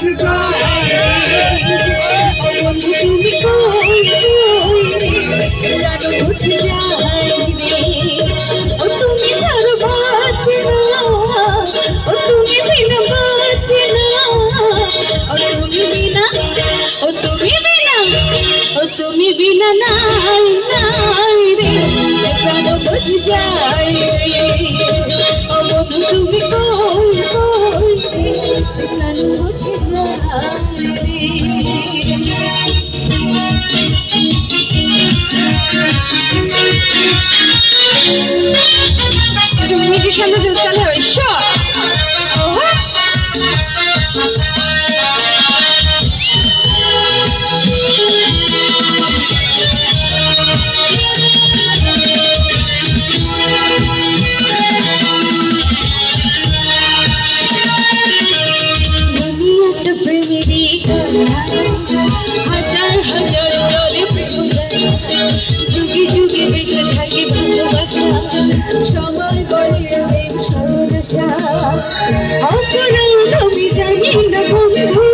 বুঝে যায় ও বন্ধু তুমি কই প্রাণ বুঝে যায় ও তুমি তার বাঁচে না ও তুমি বিনা বাঁচে না ও তুমি বিনা ও তুমি বিনা ও তুমি বিনা নাই নাই রে প্রাণ বুঝে যায় ও বন্ধু তুমি কই প্রাণ বুঝে যায় নিজের সামনে চলে হইছ হাজার হাজার জলে যুগে যুগে বেঁচে থাকে ভালোবাসা সময় বলে সরলসা অপরাধ আমি জানি না বন্ধু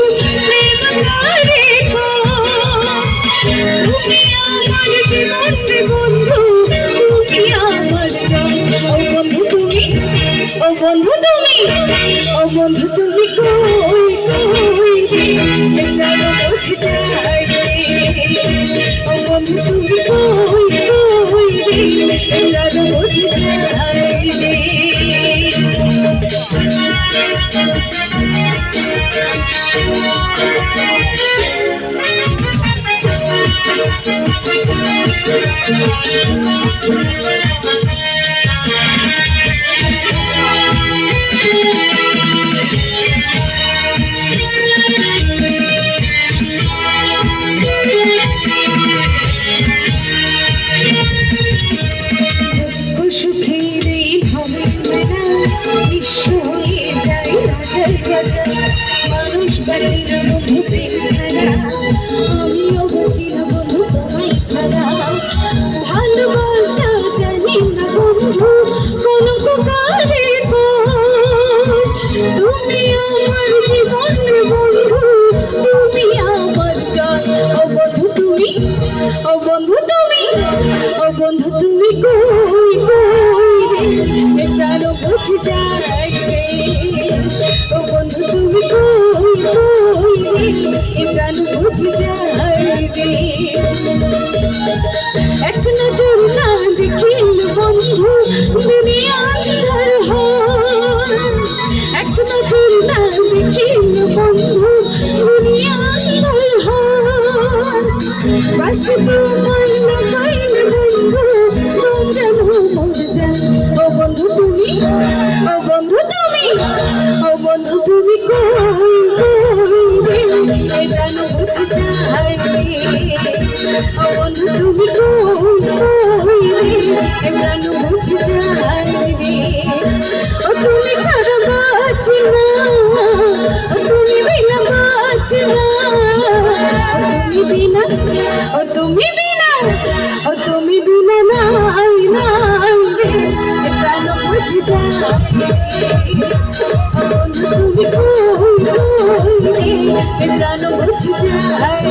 প্রেম করে তুমি আমার জীবন রে বন্ধু তুমি আমার জান ও বন্ধু তুমি ও বন্ধু তুমি ও বন্ধু তুমি কই প্রাণ বুঝে যায় ও বন্ধু তুমি কই প্রাণ বুঝে যায় সুখের এই ভাবে নিঃস্ব হয়ে যায় রাজার রাজা মানুষ বাঁচে না বন্ধু প্রেম ছাড়া আমিও বাঁচি না বন্ধু তোমায় ছাড়া ভালোবাসা জানি না বন্ধু কোন প্রকারে তুমি আমার জীবন বন্ধু তুমি আমার জান ও বন্ধু তুমি ও বন্ধু তুমি ও বন্ধু তুমি কই প্রাণ বুঝে যায় ও বন্ধু তুমি কই প্রাণ বুঝে যায় এক নজর না দেখিল বন্ধু দুনিয়া আন্ধার হয় এক নজর না দেখিল বন্ধু দুনিয়া আন্ধার হয় পাশে তোমার না পাইলে বন্ধু তোম যেন মর যায় ও বন্ধু তুমি ও বন্ধু তুমি ও বন্ধু তুমি কই প্রাণ বুঝে যায় ও বন্ধু তুমি কই প্রাণ বুঝে যায় ও তুমি ছাড়া বাঁচি না ও তুমি বিনা বাঁচি না ও তুমি বিনা ও তুমি বিনা ও তুমি বিনা নাই নাই প্রাণ বুঝে যায় ও বন্ধু তুমি কই প্রাণ বুঝে যায়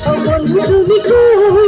ও বন্ধু তুমি কই